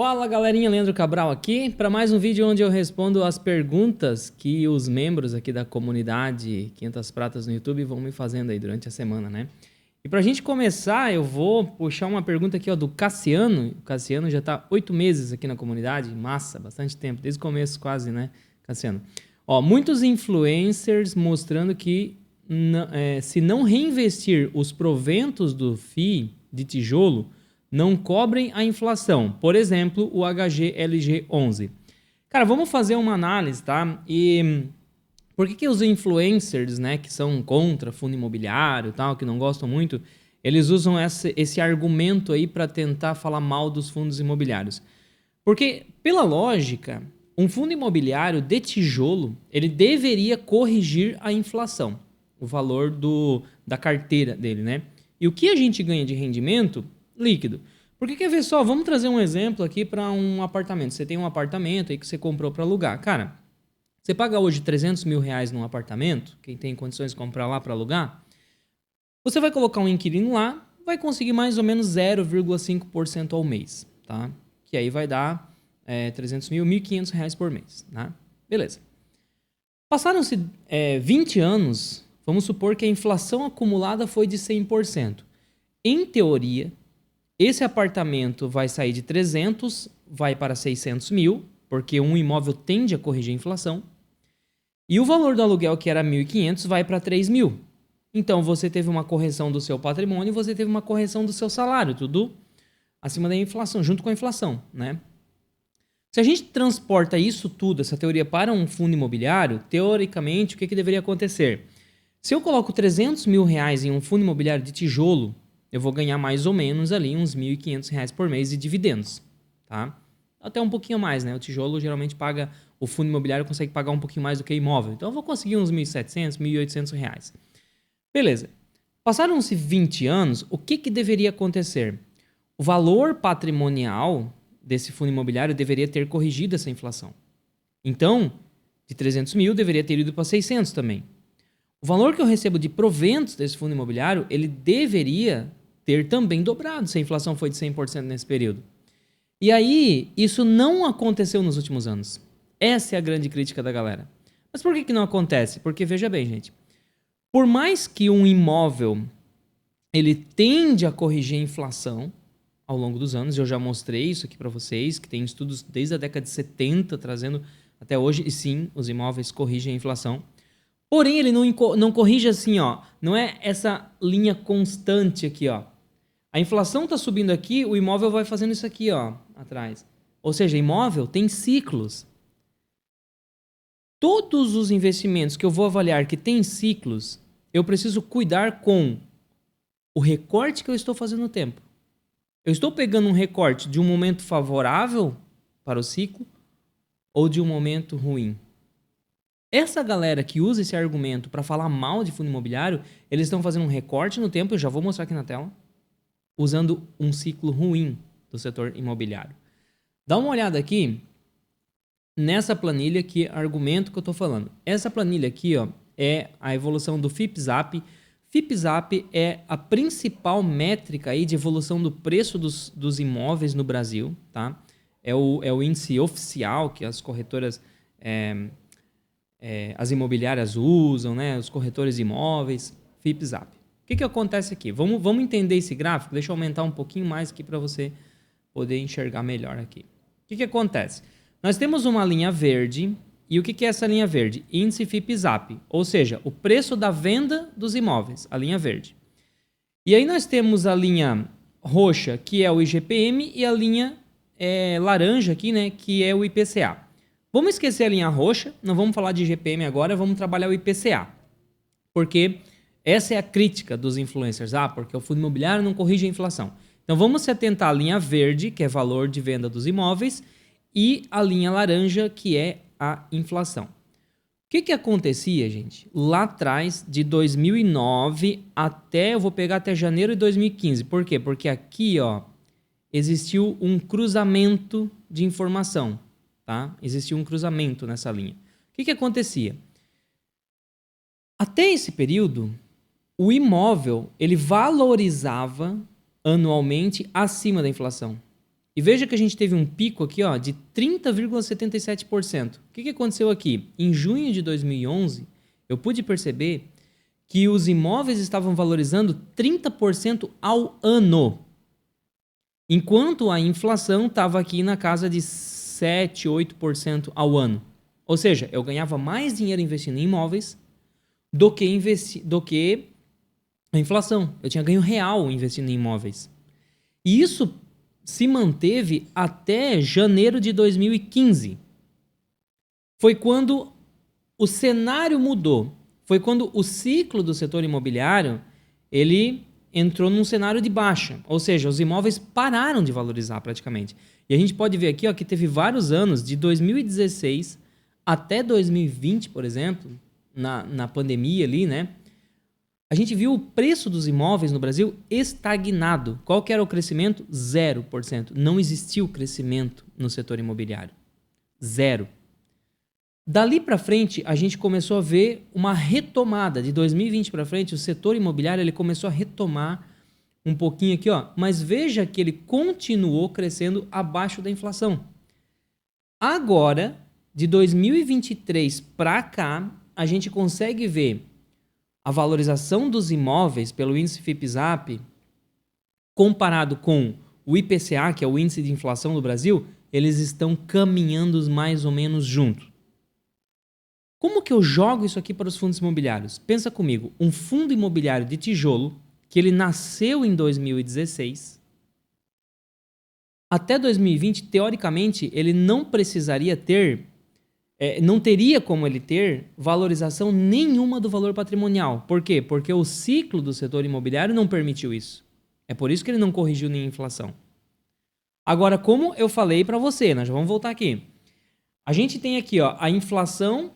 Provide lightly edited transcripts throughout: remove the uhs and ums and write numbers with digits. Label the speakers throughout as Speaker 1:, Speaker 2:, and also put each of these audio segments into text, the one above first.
Speaker 1: Fala galerinha, Leandro Cabral aqui para mais um vídeo onde eu respondo as perguntas que os membros aqui da comunidade 500 Pratas no YouTube vão me fazendo aí durante a semana, né? E pra gente começar, eu vou puxar uma pergunta aqui ó, do Cassiano. O Cassiano já tá 8 meses aqui na comunidade, massa, bastante tempo, desde o começo quase, né, Cassiano? Ó, muitos influencers mostrando que se não reinvestir os proventos do FII de tijolo, não cobrem a inflação. Por exemplo, o HGLG11. Cara, vamos fazer uma análise, tá? E por que os influencers, né, que são contra fundo imobiliário e tal, que não gostam muito, eles usam esse argumento aí para tentar falar mal dos fundos imobiliários? Porque, pela lógica, um fundo imobiliário de tijolo, ele deveria corrigir a inflação, o valor da carteira dele, né? E o que a gente ganha de rendimento? Líquido. Porque quer ver só, vamos trazer um exemplo aqui para um apartamento. Você tem um apartamento aí que você comprou para alugar. Cara, você paga hoje 300 mil reais num apartamento, quem tem condições de comprar lá para alugar, você vai colocar um inquilino lá, vai conseguir mais ou menos 0,5% ao mês, tá? Que aí vai dar 300 mil, 1.500 reais por mês, né? Beleza. Passaram-se 20 anos, vamos supor que a inflação acumulada foi de 100%. Em teoria, esse apartamento vai sair de 300, vai para 600 mil, porque um imóvel tende a corrigir a inflação. E o valor do aluguel, que era 1.500, vai para 3 mil. Então, você teve uma correção do seu patrimônio e você teve uma correção do seu salário, tudo acima da inflação, junto com a inflação, né? Se a gente transporta isso tudo, essa teoria, para um fundo imobiliário, teoricamente, o que deveria acontecer? Se eu coloco 300 mil reais em um fundo imobiliário de tijolo, eu vou ganhar mais ou menos ali uns 1.500 reais por mês de dividendos, tá? Até um pouquinho mais, né? O tijolo geralmente paga, o fundo imobiliário consegue pagar um pouquinho mais do que imóvel. Então eu vou conseguir uns 1.700, 1.800 reais. Beleza. Passaram-se 20 anos, o que deveria acontecer? O valor patrimonial desse fundo imobiliário deveria ter corrigido essa inflação. Então, de 300 mil deveria ter ido para 600 também. O valor que eu recebo de proventos desse fundo imobiliário, ele deveria ter também dobrado se a inflação foi de 100% nesse período. E aí, isso não aconteceu nos últimos anos. Essa é a grande crítica da galera. Mas por que não acontece? Porque, veja bem, gente, por mais que um imóvel ele tende a corrigir a inflação ao longo dos anos, eu já mostrei isso aqui para vocês, que tem estudos desde a década de 70 trazendo até hoje, e sim, os imóveis corrigem a inflação. Porém, ele não corrige assim, ó. Não é essa linha constante aqui, ó. A inflação está subindo aqui, o imóvel vai fazendo isso aqui, ó, atrás. Ou seja, imóvel tem ciclos. Todos os investimentos que eu vou avaliar que tem ciclos, eu preciso cuidar com o recorte que eu estou fazendo no tempo. Eu estou pegando um recorte de um momento favorável para o ciclo ou de um momento ruim. Essa galera que usa esse argumento para falar mal de fundo imobiliário, eles estão fazendo um recorte no tempo, eu já vou mostrar aqui na tela, usando um ciclo ruim do setor imobiliário. Dá uma olhada aqui nessa planilha, que argumento que eu estou falando. Essa planilha aqui, ó, é a evolução do FIPZAP. FIPZAP é a principal métrica aí de evolução do preço dos imóveis no Brasil, tá? É o índice oficial que as corretoras... as imobiliárias usam, né? Os corretores de imóveis, FIPZAP. O que acontece aqui? Vamos entender esse gráfico? Deixa eu aumentar um pouquinho mais aqui para você poder enxergar melhor aqui. O que acontece? Nós temos uma linha verde, e o que é essa linha verde? Índice FIPZAP, ou seja, o preço da venda dos imóveis, a linha verde. E aí nós temos a linha roxa, que é o IGPM, e a linha laranja aqui, né, que é o IPCA. Vamos esquecer a linha roxa, não vamos falar de IGPM agora, vamos trabalhar o IPCA. Porque essa é a crítica dos influencers. Porque o fundo imobiliário não corrige a inflação. Então vamos se atentar à linha verde, que é valor de venda dos imóveis, e a linha laranja, que é a inflação. O que acontecia, gente? Lá atrás, de 2009 até, eu vou pegar até janeiro de 2015. Por quê? Porque aqui, ó, existiu um cruzamento de informação. Tá? Existia um cruzamento nessa linha. O que acontecia? Até esse período, o imóvel ele valorizava anualmente acima da inflação. E veja que a gente teve um pico aqui, ó, de 30,77%. O que aconteceu aqui? Em junho de 2011, eu pude perceber que os imóveis estavam valorizando 30% ao ano, enquanto a inflação estava aqui na casa de 7, 8% ao ano. Ou seja, eu ganhava mais dinheiro investindo em imóveis do que a inflação. Eu tinha ganho real investindo em imóveis. E isso se manteve até janeiro de 2015. Foi quando o cenário mudou. Foi quando o ciclo do setor imobiliário ele entrou num cenário de baixa. Ou seja, os imóveis pararam de valorizar praticamente. E a gente pode ver aqui ó, que teve vários anos, de 2016 até 2020, por exemplo, na pandemia ali, né? A gente viu o preço dos imóveis no Brasil estagnado. Qual que era o crescimento? 0%. Não existiu crescimento no setor imobiliário. Zero. Dali para frente, a gente começou a ver uma retomada. De 2020 para frente, o setor imobiliário ele começou a retomar um pouquinho aqui, ó. Mas veja que ele continuou crescendo abaixo da inflação. Agora, de 2023 para cá, a gente consegue ver a valorização dos imóveis pelo índice FIPE-ZAP comparado com o IPCA, que é o índice de inflação do Brasil, eles estão caminhando mais ou menos junto. Como que eu jogo isso aqui para os fundos imobiliários? Pensa comigo, um fundo imobiliário de tijolo, que ele nasceu em 2016, até 2020, teoricamente, ele não precisaria ter não teria como ele ter valorização nenhuma do valor patrimonial. Por quê? Porque o ciclo do setor imobiliário não permitiu isso. É por isso que ele não corrigiu nem a inflação. Agora, como eu falei para você, nós já vamos voltar aqui. A gente tem aqui ó, a inflação,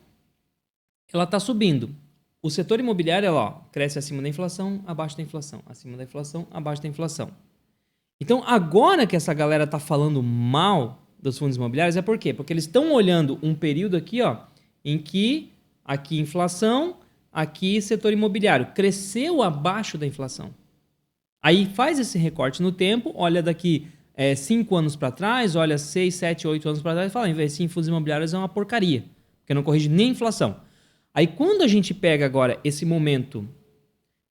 Speaker 1: ela está subindo. O setor imobiliário ela, ó, cresce acima da inflação, abaixo da inflação, acima da inflação, abaixo da inflação. Então, agora que essa galera está falando mal dos fundos imobiliários, é por quê? Porque eles estão olhando um período aqui, ó, em que aqui inflação, aqui setor imobiliário cresceu abaixo da inflação. Aí faz esse recorte no tempo, olha daqui 5 anos para trás, olha 6, 7, 8 anos para trás e fala, investir em fundos imobiliários é uma porcaria, porque não corrige nem a inflação. Aí quando a gente pega agora esse momento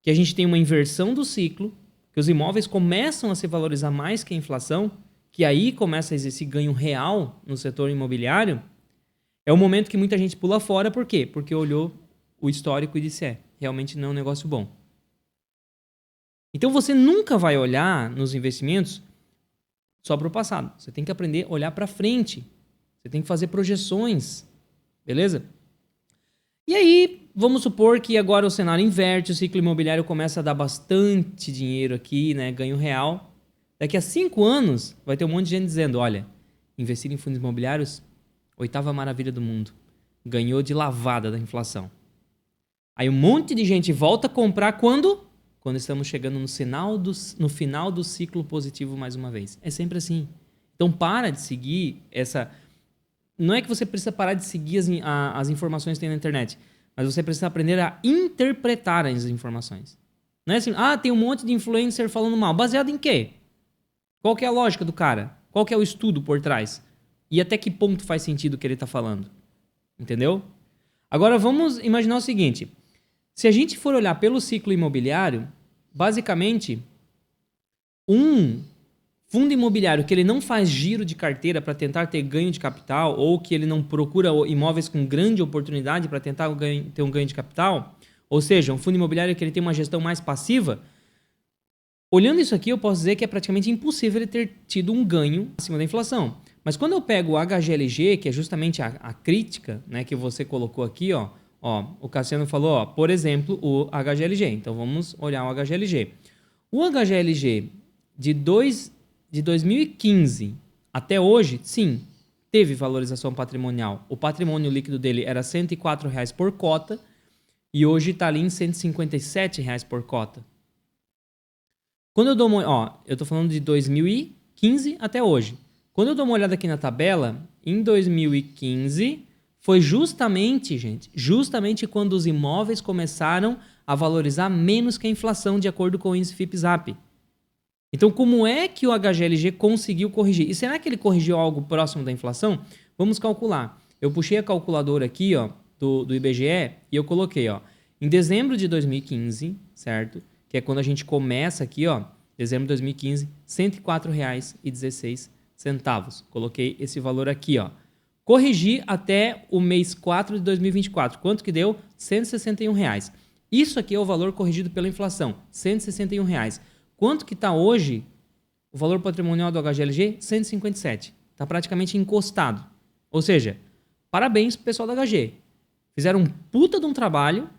Speaker 1: que a gente tem uma inversão do ciclo, que os imóveis começam a se valorizar mais que a inflação, que aí começa a existir ganho real no setor imobiliário, é o momento que muita gente pula fora. Por quê? Porque olhou o histórico e disse, realmente não é um negócio bom. Então você nunca vai olhar nos investimentos só para o passado. Você tem que aprender a olhar para frente. Você tem que fazer projeções. Beleza? E aí, vamos supor que agora o cenário inverte, o ciclo imobiliário começa a dar bastante dinheiro aqui, né, ganho real. Daqui a 5 anos, vai ter um monte de gente dizendo, olha, investir em fundos imobiliários, 8ª maravilha do mundo. Ganhou de lavada da inflação. Aí um monte de gente volta a comprar quando? Quando estamos chegando no final do ciclo positivo mais uma vez. É sempre assim. Então para de seguir essa... Não é que você precisa parar de seguir as informações que tem na internet, mas você precisa aprender a interpretar as informações. Não é assim, tem um monte de influencer falando mal. Baseado em quê? Qual que é a lógica do cara? Qual que é o estudo por trás? E até que ponto faz sentido o que ele está falando? Entendeu? Agora vamos imaginar o seguinte. Se a gente for olhar pelo ciclo imobiliário, basicamente, um fundo imobiliário que ele não faz giro de carteira para tentar ter ganho de capital ou que ele não procura imóveis com grande oportunidade para tentar ter um ganho de capital, ou seja, um fundo imobiliário que ele tem uma gestão mais passiva, olhando isso aqui eu posso dizer que é praticamente impossível ele ter tido um ganho acima da inflação. Mas quando eu pego o HGLG, que é justamente a crítica, né, que você colocou aqui, ó, o Cassiano falou, por exemplo, o HGLG. Então vamos olhar o HGLG. O HGLG de 2015 até hoje, sim, teve valorização patrimonial. O patrimônio líquido dele era R$ 104,00 por cota e hoje está ali em R$ 157,00 por cota. Quando eu dou uma... eu estou falando de 2015 até hoje. Quando eu dou uma olhada aqui na tabela, em 2015 foi justamente, gente, quando os imóveis começaram a valorizar menos que a inflação, de acordo com o índice FIPE-ZAP. Então, como é que o HGLG conseguiu corrigir? E será que ele corrigiu algo próximo da inflação? Vamos calcular. Eu puxei a calculadora aqui, ó, do IBGE e eu coloquei, ó, em dezembro de 2015, certo? Que é quando a gente começa aqui, ó, dezembro de 2015, R$ 104,16. Coloquei esse valor aqui, ó. Corrigi até o mês 4 de 2024. Quanto que deu? R$ 161. Isso aqui é o valor corrigido pela inflação, R$ 161. Quanto que está hoje o valor patrimonial do HGLG? 157. Está praticamente encostado. Ou seja, parabéns pro pessoal da HG. Fizeram um puta de um trabalho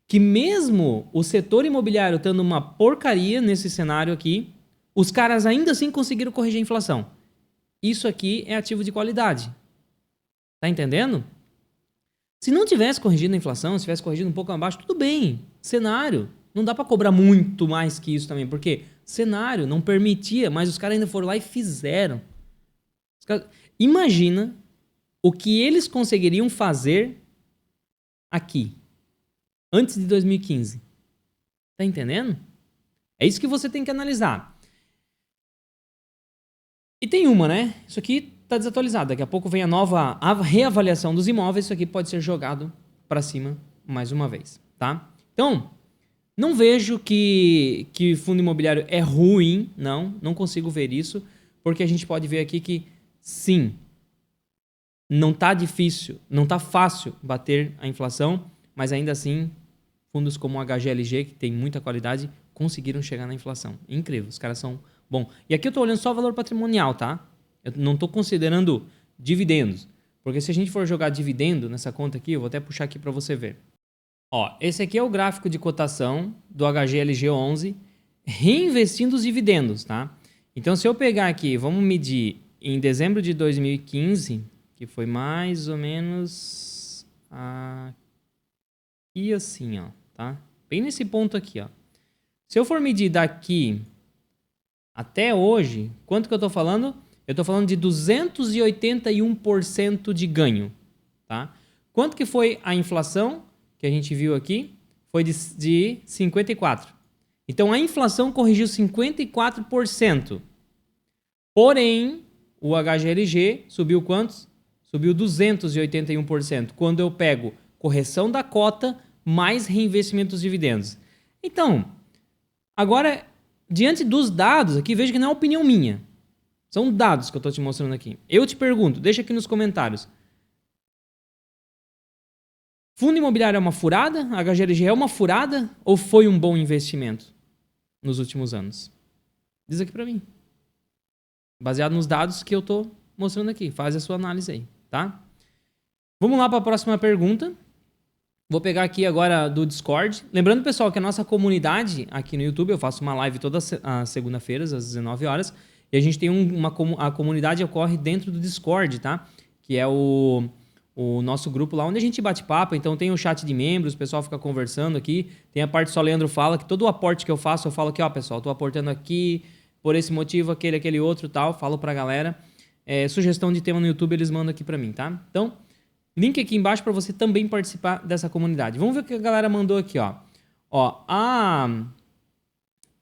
Speaker 1: que mesmo o setor imobiliário estando uma porcaria nesse cenário aqui, os caras ainda assim conseguiram corrigir a inflação. Isso aqui é ativo de qualidade. Tá entendendo? Se não tivesse corrigido a inflação, se tivesse corrigido um pouco abaixo, tudo bem. Cenário. Não dá para cobrar muito mais que isso também, porque cenário não permitia, mas os caras ainda foram lá e fizeram. Imagina o que eles conseguiriam fazer aqui, antes de 2015. Tá entendendo? É isso que você tem que analisar. E tem uma, né? Isso aqui tá desatualizado. Daqui a pouco vem a reavaliação dos imóveis. Isso aqui pode ser jogado para cima mais uma vez, tá? Então, não vejo que fundo imobiliário é ruim, não consigo ver isso, porque a gente pode ver aqui que, sim, não tá difícil, não tá fácil bater a inflação, mas ainda assim, fundos como o HGLG, que tem muita qualidade, conseguiram chegar na inflação. Incrível, os caras são bons. E aqui eu tô olhando só o valor patrimonial, tá? Eu não tô considerando dividendos, porque se a gente for jogar dividendo nessa conta aqui, eu vou até puxar aqui para você ver. Ó, esse aqui é o gráfico de cotação do HGLG11 reinvestindo os dividendos, tá? Então, se eu pegar aqui, vamos medir em dezembro de 2015, que foi mais ou menos aqui assim, ó, tá? Bem nesse ponto aqui, ó. Se eu for medir daqui até hoje, quanto que eu tô falando? Eu tô falando de 281% de ganho, tá? Quanto que foi a inflação que a gente viu aqui? Foi de 54%. Então, a inflação corrigiu 54%. Porém, o HGLG subiu quantos? Subiu 281%. Quando eu pego correção da cota mais reinvestimento dos dividendos. Então, agora, diante dos dados aqui, veja que não é opinião minha. São dados que eu estou te mostrando aqui. Eu te pergunto, deixa aqui nos comentários. Fundo imobiliário é uma furada? HGLG é uma furada? Ou foi um bom investimento nos últimos anos? Diz aqui para mim. Baseado nos dados que eu estou mostrando aqui. Faz a sua análise aí, tá? Vamos lá para a próxima pergunta. Vou pegar aqui agora do Discord. Lembrando, pessoal, que a nossa comunidade aqui no YouTube, eu faço uma live toda segunda-feira, às 19 horas. E a gente tem a comunidade ocorre dentro do Discord, tá? Que é o nosso grupo lá, onde a gente bate papo. Então tem o chat de membros, o pessoal fica conversando aqui. Tem a parte só Leandro fala, que todo o aporte que eu faço, eu falo aqui, ó, pessoal, tô aportando aqui por esse motivo, aquele outro, tal. Falo pra galera. Sugestão de tema no YouTube, eles mandam aqui pra mim, tá? Então, link aqui embaixo para você também participar dessa comunidade. Vamos ver o que a galera mandou aqui, ó. Ó,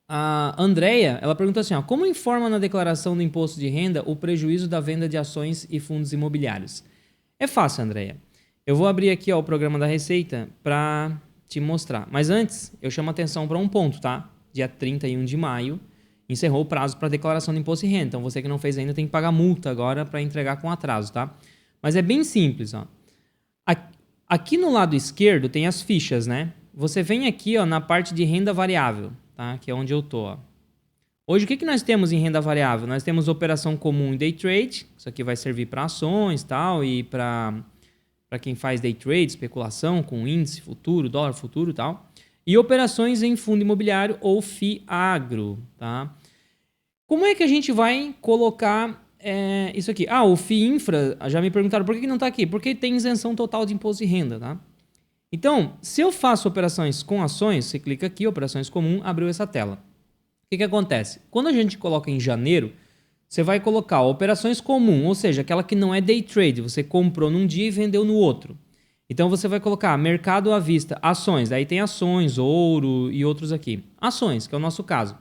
Speaker 1: a Andrea, ela perguntou assim, ó, como informa na declaração do imposto de renda o prejuízo da venda de ações e fundos imobiliários? É fácil, Andrea. Eu vou abrir aqui, ó, o programa da Receita para te mostrar. Mas antes, eu chamo a atenção para um ponto, tá? Dia 31 de maio, encerrou o prazo para declaração do imposto de renda. Então, você que não fez ainda tem que pagar multa agora para entregar com atraso, tá? Mas é bem simples, ó. Aqui no lado esquerdo tem as fichas, né? Você vem aqui, ó, na parte de renda variável, tá? Que é onde eu tô, ó. Hoje, o que nós temos em renda variável? Nós temos operação comum em day trade. Isso aqui vai servir para ações, tal, e para quem faz day trade, especulação com índice futuro, dólar futuro, tal. E operações em fundo imobiliário ou FIAGRO, tá? Como é que a gente vai colocar isso aqui? O FIINFRA, já me perguntaram por que não está aqui? Porque tem isenção total de imposto de renda, tá? Então, se eu faço operações com ações, você clica aqui, operações comum, abriu essa tela. O que acontece? Quando a gente coloca em janeiro, você vai colocar operações comum, ou seja, aquela que não é day trade, você comprou num dia e vendeu no outro. Então você vai colocar mercado à vista, ações, aí tem ações, ouro e outros aqui. Ações, que é o nosso caso.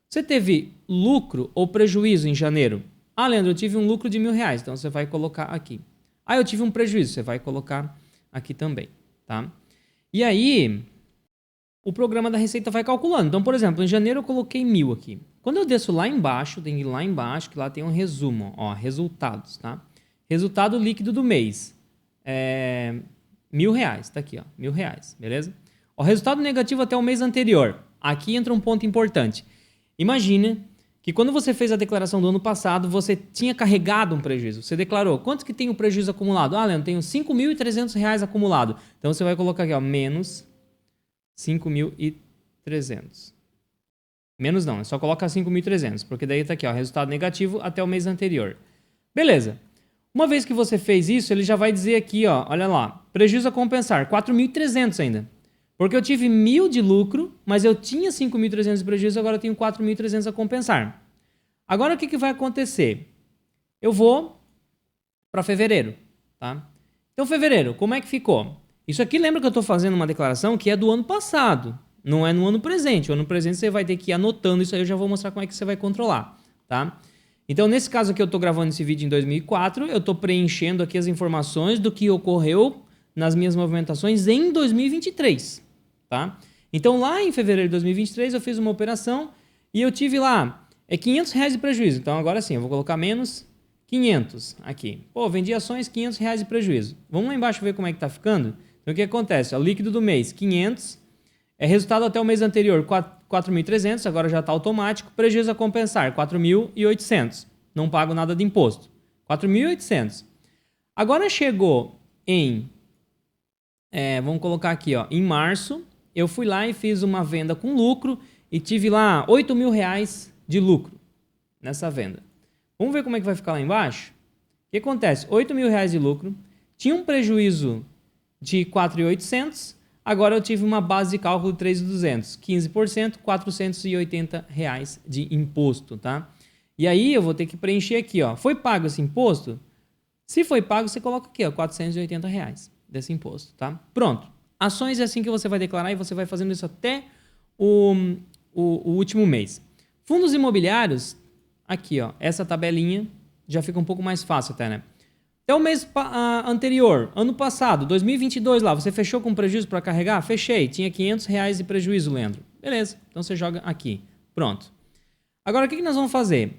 Speaker 1: Você teve lucro ou prejuízo em janeiro? Ah, Leandro, eu tive um lucro de R$1.000, então você vai colocar aqui. Ah, eu tive um prejuízo, você vai colocar aqui também, tá? E aí, o programa da Receita vai calculando. Então, por exemplo, em janeiro eu coloquei 1.000 aqui. Quando eu desço lá embaixo, tem que ir lá embaixo, que lá tem um resumo, ó, resultados, tá? Resultado líquido do mês. R$1.000, tá aqui, ó, R$1.000, beleza? O resultado negativo até o mês anterior. Aqui entra um ponto importante. Imagine que quando você fez a declaração do ano passado, você tinha carregado um prejuízo. Você declarou, quanto que tem o prejuízo acumulado? Ah, Leandro, tenho R$5.300 acumulado. Então, você vai colocar aqui, ó, menos 5.300. Menos não, é só colocar 5.300, porque daí tá aqui, ó, resultado negativo até o mês anterior. Beleza. Uma vez que você fez isso, ele já vai dizer aqui, ó, olha lá, prejuízo a compensar, 4.300 ainda. Porque eu tive 1.000 de lucro, mas eu tinha 5.300 de prejuízo, agora eu tenho 4.300 a compensar. Agora o que vai acontecer? Eu vou para fevereiro, tá? Então, fevereiro, como é que ficou? Isso aqui lembra que eu estou fazendo uma declaração que é do ano passado, não é no ano presente. O ano presente você vai ter que ir anotando isso aí, eu já vou mostrar como é que você vai controlar, tá? Então, nesse caso aqui, eu estou gravando esse vídeo em 2004, eu estou preenchendo aqui as informações do que ocorreu nas minhas movimentações em 2023, tá? Então, lá em fevereiro de 2023, eu fiz uma operação e eu tive lá R$500 de prejuízo. Então, agora sim, eu vou colocar menos 500 aqui. Pô, vendi ações, R$500 de prejuízo. Vamos lá embaixo ver como é que tá ficando? Então, o que acontece? O líquido do mês, 500. Resultado até o mês anterior, 4.300. Agora já está automático. Prejuízo a compensar, 4.800. Não pago nada de imposto. 4.800. Agora chegou em... vamos colocar aqui, ó. Em março, eu fui lá e fiz uma venda com lucro e tive lá R$8.000 de lucro nessa venda. Vamos ver como é que vai ficar lá embaixo? O que acontece? R$8.000 de lucro, tinha um prejuízo de 4.800, agora eu tive uma base de cálculo de 3.200, 15%, R$480 de imposto, tá? E aí eu vou ter que preencher aqui, ó. Foi pago esse imposto? Se foi pago, você coloca aqui, ó, R$480 desse imposto, tá? Pronto. Ações é assim que você vai declarar e você vai fazendo isso até o último mês. Fundos imobiliários, aqui, ó, essa tabelinha já fica um pouco mais fácil até, né? Até o mês anterior, ano passado, 2022 lá, você fechou com prejuízo para carregar? Fechei, tinha R$500 de prejuízo, Leandro. Beleza, então você joga aqui. Pronto. Agora, o que nós vamos fazer?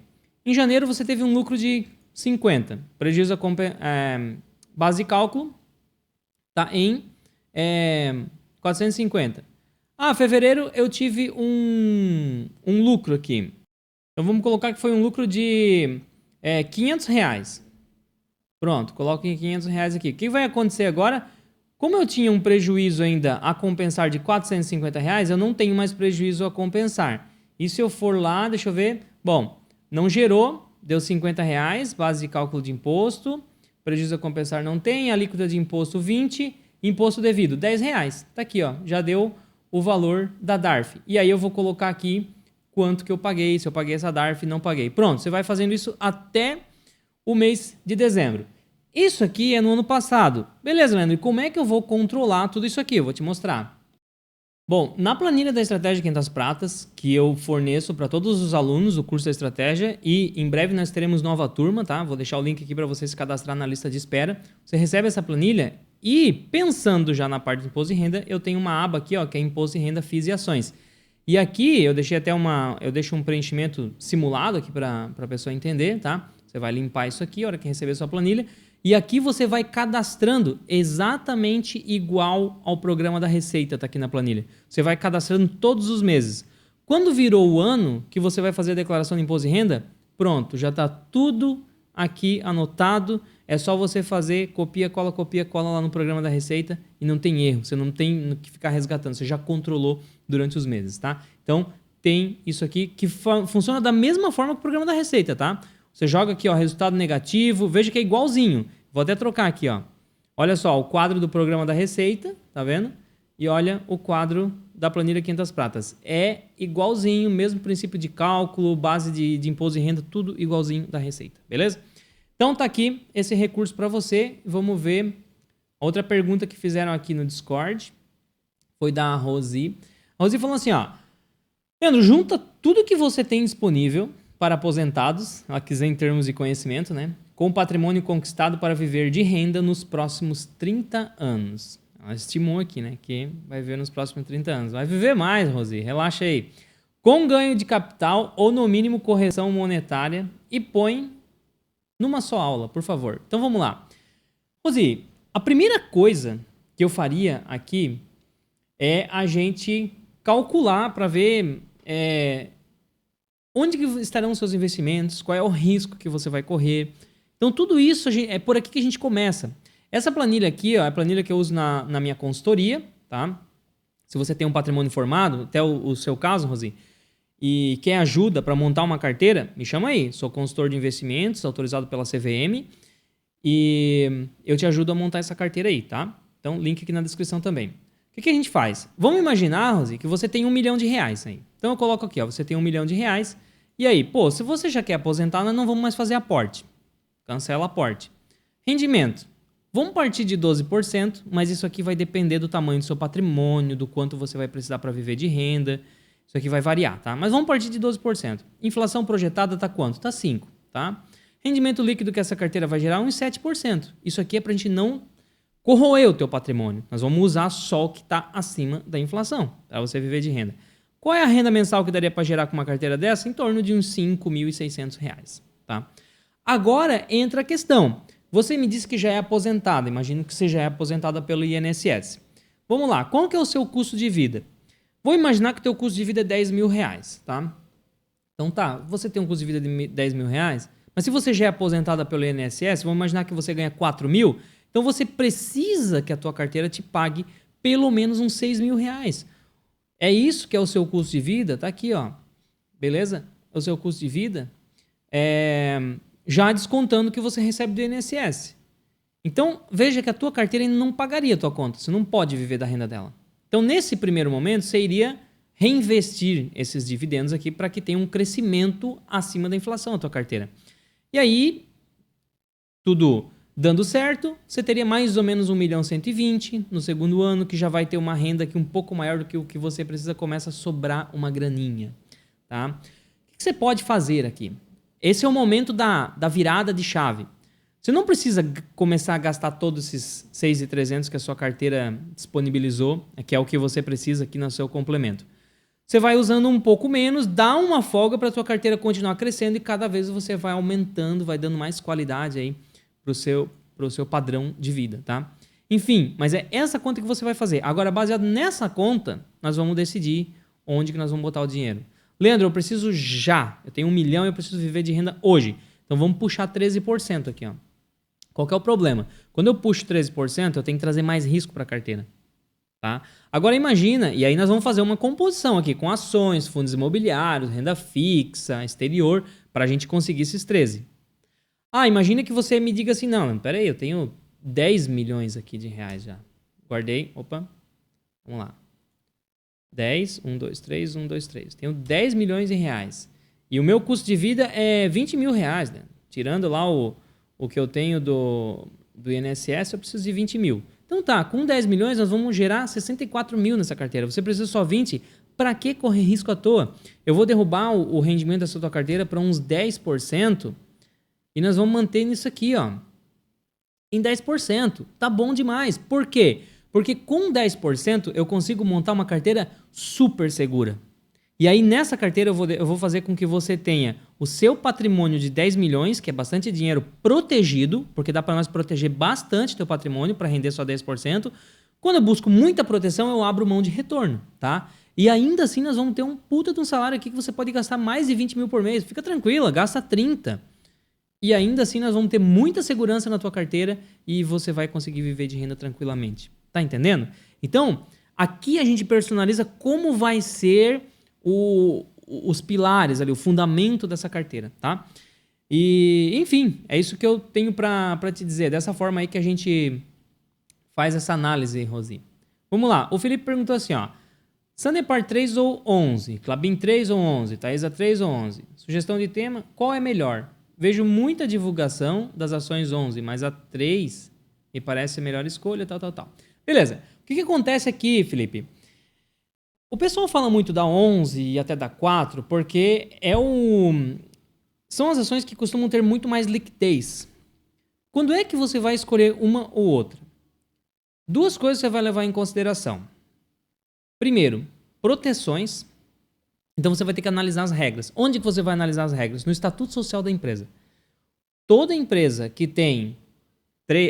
Speaker 1: Em janeiro você teve um lucro de 50. Prejuízo base de cálculo tá em 450. Ah, fevereiro eu tive um lucro aqui. Então vamos colocar que foi um lucro de R$500. Pronto, coloco em R$500 aqui. O que vai acontecer agora? Como eu tinha um prejuízo ainda a compensar de R$450, eu não tenho mais prejuízo a compensar. E se eu for lá, deixa eu ver. Bom, não gerou, deu R$50, base de cálculo de imposto. Prejuízo a compensar não tem, alíquota de imposto 20, imposto devido R$10. Tá aqui, ó, já deu o valor da DARF. E aí eu vou colocar aqui quanto que eu paguei, se eu paguei essa DARF, não paguei. Pronto, você vai fazendo isso até o mês de dezembro. Isso aqui é no ano passado. Beleza, Leandro, e como é que eu vou controlar tudo isso aqui? Eu vou te mostrar. Bom, na planilha da Estratégia 500 Pratas, que eu forneço para todos os alunos do curso da Estratégia, e em breve nós teremos nova turma, tá? Vou deixar o link aqui para você se cadastrar na lista de espera. Você recebe essa planilha e, pensando já na parte de imposto de renda, eu tenho uma aba aqui, ó, que é Imposto de Renda, FIIs e Ações. E aqui eu deixei até eu deixo um preenchimento simulado aqui para a pessoa entender, tá? Você vai limpar isso aqui, a hora que receber sua planilha. E aqui você vai cadastrando exatamente igual ao programa da Receita, tá aqui na planilha. Você vai cadastrando todos os meses. Quando virou o ano que você vai fazer a declaração de imposto de renda, pronto, já está tudo aqui anotado. É só você fazer copia, cola lá no programa da Receita e não tem erro. Você não tem que ficar resgatando, você já controlou durante os meses, tá? Então, tem isso aqui que funciona da mesma forma que o programa da Receita, tá? Você joga aqui, ó, resultado negativo, veja que é igualzinho. Vou até trocar aqui, ó. Olha só, o quadro do programa da Receita, tá vendo? E olha o quadro da planilha 500 Pratas. É igualzinho, mesmo princípio de cálculo, base de imposto de renda, tudo igualzinho da Receita, beleza? Então tá aqui esse recurso para você. Vamos ver outra pergunta que fizeram aqui no Discord. Foi da Rosi. A Rosi falou assim, ó. Leandro, junta tudo que você tem disponível para aposentados, aqui em termos de conhecimento, né? Com o patrimônio conquistado para viver de renda nos próximos 30 anos. Ela estimou aqui, né? Que vai viver nos próximos 30 anos. Vai viver mais, Rosi, relaxa aí. Com ganho de capital ou, no mínimo, correção monetária e põe numa só aula, por favor. Então, vamos lá. Rosi, a primeira coisa que eu faria aqui é a gente calcular para ver onde que estarão os seus investimentos, qual é o risco que você vai correr. Então, tudo isso é por aqui que a gente começa. Essa planilha aqui, ó, é a planilha que eu uso na minha consultoria, tá? Se você tem um patrimônio formado, até o seu caso, Rosi, e quer ajuda para montar uma carteira, me chama aí. Sou consultor de investimentos, autorizado pela CVM, e eu te ajudo a montar essa carteira aí, tá? Então, link aqui na descrição também. O que a gente faz? Vamos imaginar, Rosi, que você tem R$1 milhão aí. Então eu coloco aqui, ó, você tem R$1 milhão. E aí, pô, se você já quer aposentar, nós não vamos mais fazer aporte. Cancela aporte. Rendimento. Vamos partir de 12%, mas isso aqui vai depender do tamanho do seu patrimônio, do quanto você vai precisar para viver de renda. Isso aqui vai variar, tá? Mas vamos partir de 12%. Inflação projetada tá quanto? Tá 5%, tá? Rendimento líquido que essa carteira vai gerar uns 7%. Isso aqui é para a gente não corroer o teu patrimônio. Nós vamos usar só o que está acima da inflação, para você viver de renda. Qual é a renda mensal que daria para gerar com uma carteira dessa? Em torno de uns R$5.600, tá? Agora entra a questão. Você me disse que já é aposentada. Imagino que você já é aposentada pelo INSS. Vamos lá. Qual que é o seu custo de vida? Vou imaginar que o teu custo de vida é R$10.000, tá? Então tá, você tem um custo de vida de R$10.000, mas se você já é aposentada pelo INSS, vamos imaginar que você ganha R$4.000, então você precisa que a tua carteira te pague pelo menos uns R$6.000. É isso que é o seu custo de vida? Tá aqui, ó. Beleza? É o seu custo de vida. Já descontando o que você recebe do INSS. Então, veja que a tua carteira ainda não pagaria a tua conta. Você não pode viver da renda dela. Então, nesse primeiro momento, você iria reinvestir esses dividendos aqui para que tenha um crescimento acima da inflação a tua carteira. E aí, tudo dando certo, você teria mais ou menos 1.120.000 no segundo ano, que já vai ter uma renda aqui um pouco maior do que o que você precisa, começa a sobrar uma graninha, tá? O que você pode fazer aqui? Esse é o momento da virada de chave. Você não precisa começar a gastar todos esses 6.300 que a sua carteira disponibilizou, que é o que você precisa aqui no seu complemento. Você vai usando um pouco menos, dá uma folga para a sua carteira continuar crescendo e cada vez você vai aumentando, vai dando mais qualidade aí pro seu padrão de vida, tá? Enfim, mas é essa conta que você vai fazer. Agora, baseado nessa conta, nós vamos decidir onde que nós vamos botar o dinheiro. Leandro, eu preciso já. Eu tenho R$1 milhão e eu preciso viver de renda hoje. Então vamos puxar 13% aqui, ó. Qual que é o problema? Quando eu puxo 13%, eu tenho que trazer mais risco para a carteira. Tá? Agora imagina, e aí nós vamos fazer uma composição aqui com ações, fundos igumobiliários, renda fixa, exterior, para a gente conseguir esses 13. Imagina que você me diga assim, não, peraí, eu tenho 10 milhões aqui de reais já. Guardei, opa, vamos lá. 10, 1, 2, 3, 1, 2, 3. Tenho 10 milhões de reais. E o meu custo de vida é R$20 mil, né? Tirando lá o que eu tenho do INSS, eu preciso de 20 mil. Então tá, com 10 milhões nós vamos gerar 64 mil nessa carteira. Você precisa só 20. Para que correr risco à toa? Eu vou derrubar o rendimento da sua carteira para uns 10% e nós vamos manter nisso aqui, ó. Em 10%. Tá bom demais. Por quê? Porque com 10% eu consigo montar uma carteira super segura. E aí nessa carteira eu vou fazer com que você tenha o seu patrimônio de 10 milhões, que é bastante dinheiro protegido, porque dá para nós proteger bastante teu patrimônio para render só 10%. Quando eu busco muita proteção, eu abro mão de retorno, tá? E ainda assim nós vamos ter um puta de um salário aqui que você pode gastar mais de 20 mil por mês. Fica tranquila, gasta 30. E ainda assim nós vamos ter muita segurança na tua carteira e você vai conseguir viver de renda tranquilamente. Tá entendendo? Então, aqui a gente personaliza como vai ser os pilares ali, o fundamento dessa carteira, tá? E, enfim, é isso que eu tenho para te dizer. Dessa forma aí que a gente faz essa análise, Rosi. Vamos lá. O Felipe perguntou assim, ó. Sanepar 3 ou 11? Klabin 3 ou 11? Taesa 3 ou 11? Sugestão de tema, qual é melhor? Vejo muita divulgação das ações 11, mas a 3 me parece a melhor escolha, tal. Beleza. O que acontece aqui, Felipe? O pessoal fala muito da 11 e até da 4 porque são as ações que costumam ter muito mais liquidez. Quando é que você vai escolher uma ou outra? Duas coisas você vai levar em consideração. Primeiro, proteções. Então você vai ter que analisar as regras. Onde que você vai analisar as regras? No Estatuto Social da empresa. Toda empresa que tem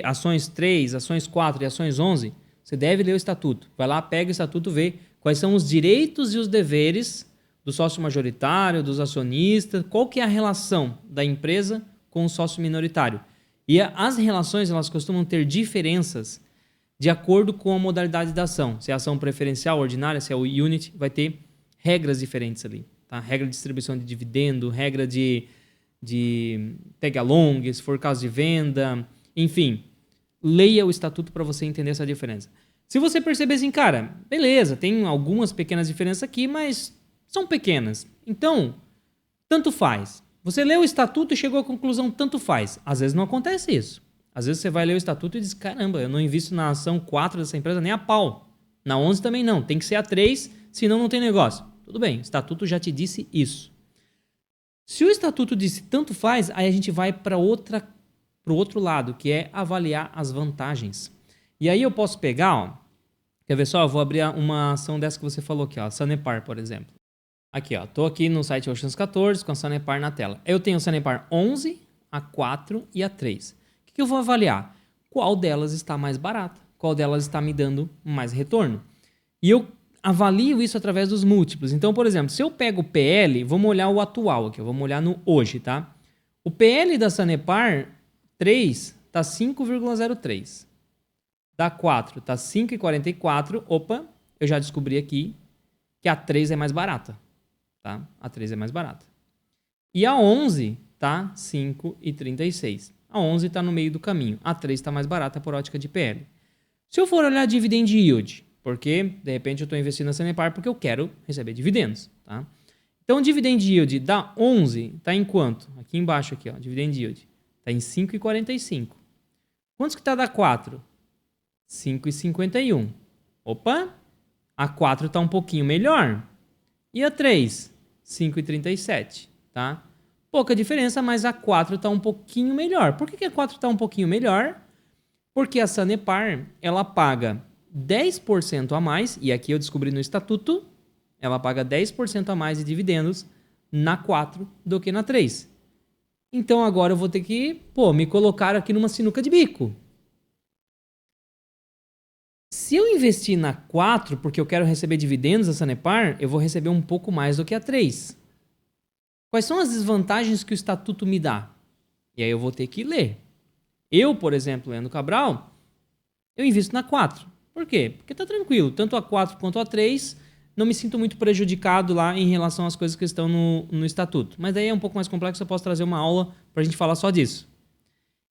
Speaker 1: ações 3, ações 4 e ações 11, você deve ler o estatuto. Vai lá, pega o estatuto, vê quais são os direitos e os deveres do sócio majoritário, dos acionistas, qual que é a relação da empresa com o sócio minoritário. E as relações, elas costumam ter diferenças de acordo com a modalidade da ação. Se é ação preferencial, ordinária, se é o unit, vai ter regras diferentes ali. Tá? Regra de distribuição de dividendo, regra de tag-along, se for caso de venda, enfim. Leia o estatuto para você entender essa diferença. Se você perceber assim, cara, beleza, tem algumas pequenas diferenças aqui, mas são pequenas. Então, tanto faz. Você leu o estatuto e chegou à conclusão, tanto faz. Às vezes não acontece isso. Às vezes você vai ler o estatuto e diz, caramba, eu não invisto na ação 4 dessa empresa nem a pau. Na 11 também não, tem que ser a 3, senão não tem negócio. Tudo bem, o estatuto já te disse isso. Se o estatuto disse tanto faz, aí a gente vai para o outro lado, que é avaliar as vantagens. E aí eu posso pegar, ó, quer ver só? Eu vou abrir uma ação dessa que você falou aqui, ó, a Sanepar, por exemplo. Aqui, ó, tô aqui no site Oceans 14 com a Sanepar na tela. Eu tenho a Sanepar 11, a 4 e a 3. O que eu vou avaliar? Qual delas está mais barata? Qual delas está me dando mais retorno? E eu avalio isso através dos múltiplos. Então, por exemplo, se eu pego o PL, vamos olhar o atual aqui, vamos olhar no hoje, tá? O PL da Sanepar 3 está 5,03. Da 4 está 5,44. Opa, eu já descobri aqui que a 3 é mais barata. Tá? A 3 é mais barata. E a 11 tá 5,36. A 11 está no meio do caminho. A 3 está mais barata por ótica de PL. Se eu for olhar dividend yield, porque de repente eu estou investindo na Sanepar porque eu quero receber dividendos. Tá? Então o dividend yield da 11 está em quanto? Aqui embaixo, aqui, ó, dividend yield. Está em 5,45. Quantos que está da 4? 5,51. Opa! A 4 está um pouquinho melhor. E a 3? 5,37. Tá? Pouca diferença, mas a 4 está um pouquinho melhor. Por que a 4 está um pouquinho melhor? Porque a Sanepar, ela paga 10% a mais, e aqui eu descobri no estatuto, ela paga 10% a mais de dividendos na 4 do que na 3. Então agora eu vou ter que, me colocar aqui numa sinuca de bico. Se eu investir na 4 porque eu quero receber dividendos da Sanepar, eu vou receber um pouco mais do que a 3. Quais são as desvantagens que o estatuto me dá? E aí eu vou ter que ler. Eu, por exemplo, Leandro Cabral, eu invisto na 4. Por quê? Porque tá tranquilo. Tanto a 4 quanto a 3, não me sinto muito prejudicado lá em relação às coisas que estão no estatuto. Mas daí é um pouco mais complexo, eu posso trazer uma aula pra gente falar só disso.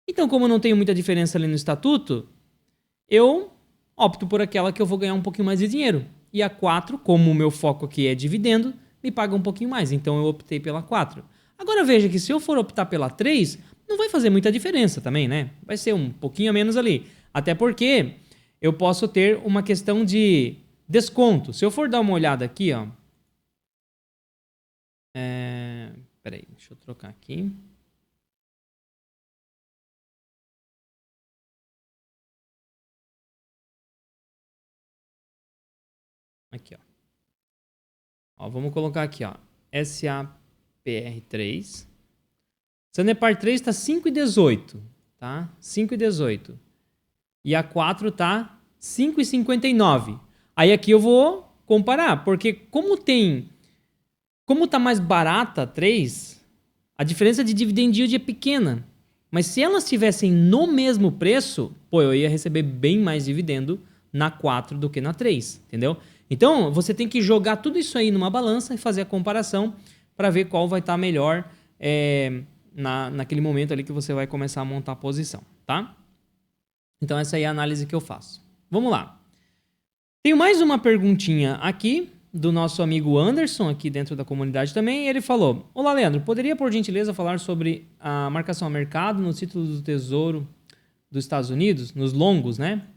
Speaker 1: Então, como eu não tenho muita diferença ali no estatuto, eu opto por aquela que eu vou ganhar um pouquinho mais de dinheiro. E a 4, como o meu foco aqui é dividendo, me paga um pouquinho mais. Então eu optei pela 4. Agora veja que se eu for optar pela 3, não vai fazer muita diferença também, né? Vai ser um pouquinho a menos ali. Até porque eu posso ter uma questão de desconto. Se eu for dar uma olhada aqui, ó. Peraí, deixa eu trocar aqui. Aqui, ó. Vamos colocar aqui, ó. SAPR3. Sanepar 3 está 5,18. Tá? 5,18. E a 4 tá 5,59. Aí aqui eu vou comparar, porque como tá mais barata a 3, a diferença de dividend yield é pequena. Mas se elas estivessem no mesmo preço, eu ia receber bem mais dividendo na 4 do que na 3, entendeu? Então, você tem que jogar tudo isso aí numa balança e fazer a comparação para ver qual vai estar melhor naquele momento ali que você vai começar a montar a posição, tá? Então, essa aí é a análise que eu faço. Vamos lá. Tenho mais uma perguntinha aqui do nosso amigo Anderson, aqui dentro da comunidade também. Ele falou: olá, Leandro, poderia, por gentileza, falar sobre a marcação a mercado no título do Tesouro dos Estados Unidos, nos longos, né?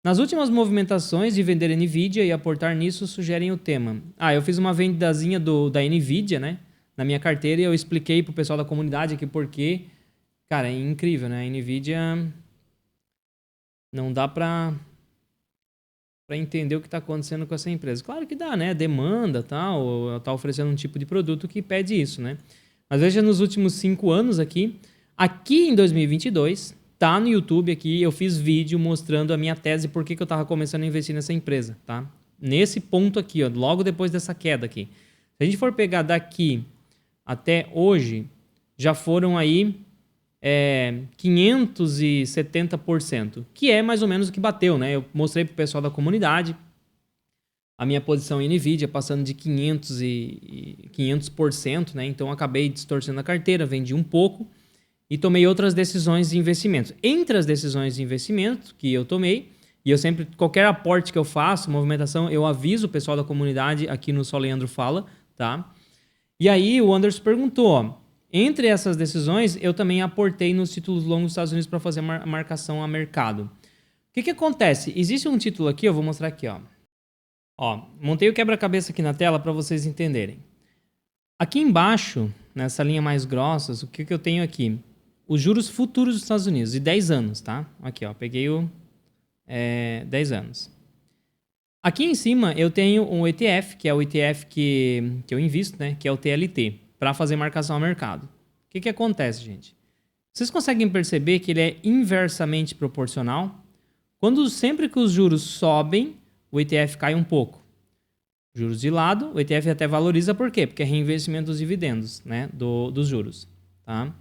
Speaker 1: Nas últimas movimentações de vender NVIDIA e aportar nisso, sugerem o tema. Eu fiz uma vendazinha da NVIDIA, né? Na minha carteira e eu expliquei pro pessoal da comunidade aqui porque, cara, é incrível, né? A NVIDIA não dá pra entender o que tá acontecendo com essa empresa. Claro que dá, né? Demanda, tal, tá oferecendo um tipo de produto que pede isso, né? Mas veja nos últimos 5 anos aqui em 2022, tá no YouTube aqui, eu fiz vídeo mostrando a minha tese por que eu tava começando a investir nessa empresa, tá? Nesse ponto aqui, ó, logo depois dessa queda aqui. Se a gente for pegar daqui até hoje, já foram aí 570%, que é mais ou menos o que bateu, né? Eu mostrei pro pessoal da comunidade a minha posição em NVIDIA passando de 500%, né? Então acabei distorcendo a carteira, vendi um pouco e tomei outras decisões de investimento. Entre as decisões de investimento que eu tomei, e eu sempre, qualquer aporte que eu faço, movimentação, eu aviso o pessoal da comunidade aqui no Só Leandro Fala, tá? E aí o Anderson perguntou, ó, entre essas decisões, eu também aportei nos títulos longos dos Estados Unidos para fazer marcação a mercado. O que acontece? Existe um título aqui, eu vou mostrar aqui, ó. Ó, montei o quebra-cabeça aqui na tela para vocês entenderem. Aqui embaixo, nessa linha mais grossa, o que eu tenho aqui? Os juros futuros dos Estados Unidos, de 10 anos, tá? Aqui, ó, peguei o 10 anos. Aqui em cima eu tenho um ETF, que é o ETF que eu invisto, né? Que é o TLT, para fazer marcação a mercado. O que acontece, gente? Vocês conseguem perceber que ele é inversamente proporcional? Sempre que os juros sobem, o ETF cai um pouco. Juros de lado, o ETF até valoriza, por quê? Porque é reinvestimento dos dividendos, né? Dos juros, tá?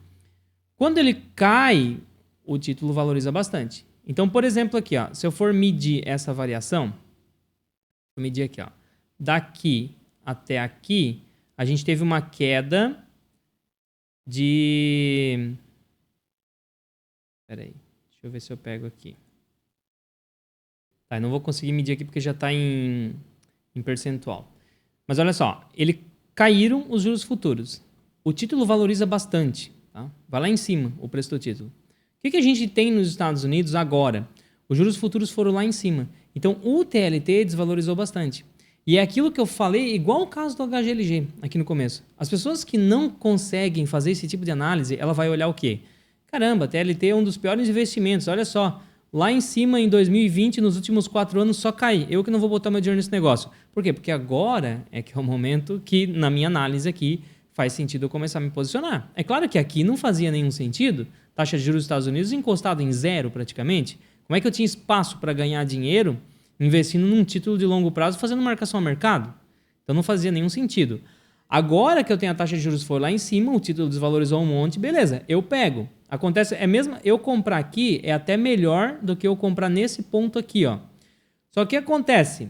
Speaker 1: Quando ele cai, o título valoriza bastante. Então, por exemplo, aqui, ó, se eu for medir essa variação, vou medir aqui, ó, daqui até aqui, a gente teve uma queda de... Espera aí, deixa eu ver se eu pego aqui. Tá, eu não vou conseguir medir aqui porque já está em percentual. Mas olha só, caíram os juros futuros. O título valoriza bastante. Tá? Vai lá em cima o preço do título. O que a gente tem nos Estados Unidos agora? Os juros futuros foram lá em cima. Então o TLT desvalorizou bastante. E é aquilo que eu falei, igual o caso do HGLG aqui no começo. As pessoas que não conseguem fazer esse tipo de análise, ela vai olhar o quê? Caramba, TLT é um dos piores investimentos. Olha só, lá em cima em 2020, nos últimos 4 anos só cai. Eu que não vou botar meu dinheiro nesse negócio. Por quê? Porque agora é que é o momento que, na minha análise aqui, faz sentido eu começar a me posicionar. É claro que aqui não fazia nenhum sentido, taxa de juros dos Estados Unidos encostada em zero praticamente. Como é que eu tinha espaço para ganhar dinheiro investindo num título de longo prazo fazendo marcação a mercado? Então não fazia nenhum sentido. Agora que eu tenho a taxa de juros for lá em cima, o título desvalorizou um monte, beleza, eu pego. Acontece, mesmo eu comprar aqui é até melhor do que eu comprar nesse ponto aqui, ó. Só que acontece,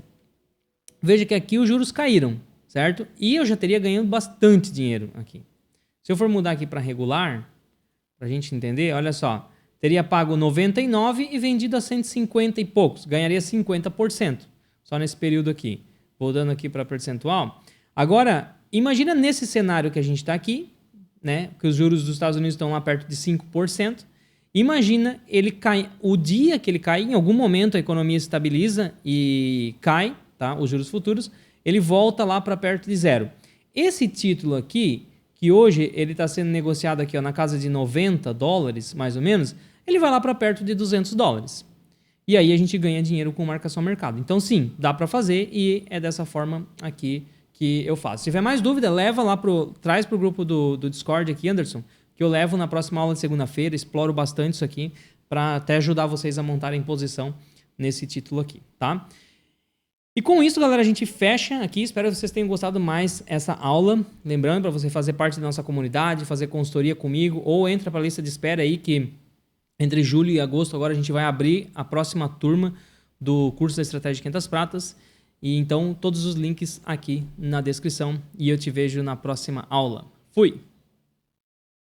Speaker 1: veja que aqui os juros caíram, certo? E eu já teria ganhando bastante dinheiro aqui. Se eu for mudar aqui para regular, para a gente entender, olha só, teria pago 99 e vendido a 150 e poucos, ganharia 50% só nesse período aqui. Voltando aqui para percentual. Agora, imagina nesse cenário que a gente está aqui, né, que os juros dos Estados Unidos estão lá perto de 5%. Imagina ele cai, o dia que ele cai, em algum momento a economia estabiliza e cai, tá, os juros futuros, ele volta lá para perto de zero. Esse título aqui, que hoje ele está sendo negociado aqui, ó, na casa de $90, mais ou menos, ele vai lá para perto de $200. E aí a gente ganha dinheiro com marcação ao mercado. Então sim, dá para fazer e é dessa forma aqui que eu faço. Se tiver mais dúvida, leva lá traz pro grupo do Discord aqui, Anderson, que eu levo na próxima aula de segunda-feira, exploro bastante isso aqui para até ajudar vocês a montarem posição nesse título aqui, tá? E com isso, galera, a gente fecha aqui. Espero que vocês tenham gostado mais essa aula. Lembrando, para você fazer parte da nossa comunidade, fazer consultoria comigo, ou entra para a lista de espera aí, que entre julho e agosto agora a gente vai abrir a próxima turma do curso da Estratégia de 500 Pratas. E então, todos os links aqui na descrição. E eu te vejo na próxima aula. Fui!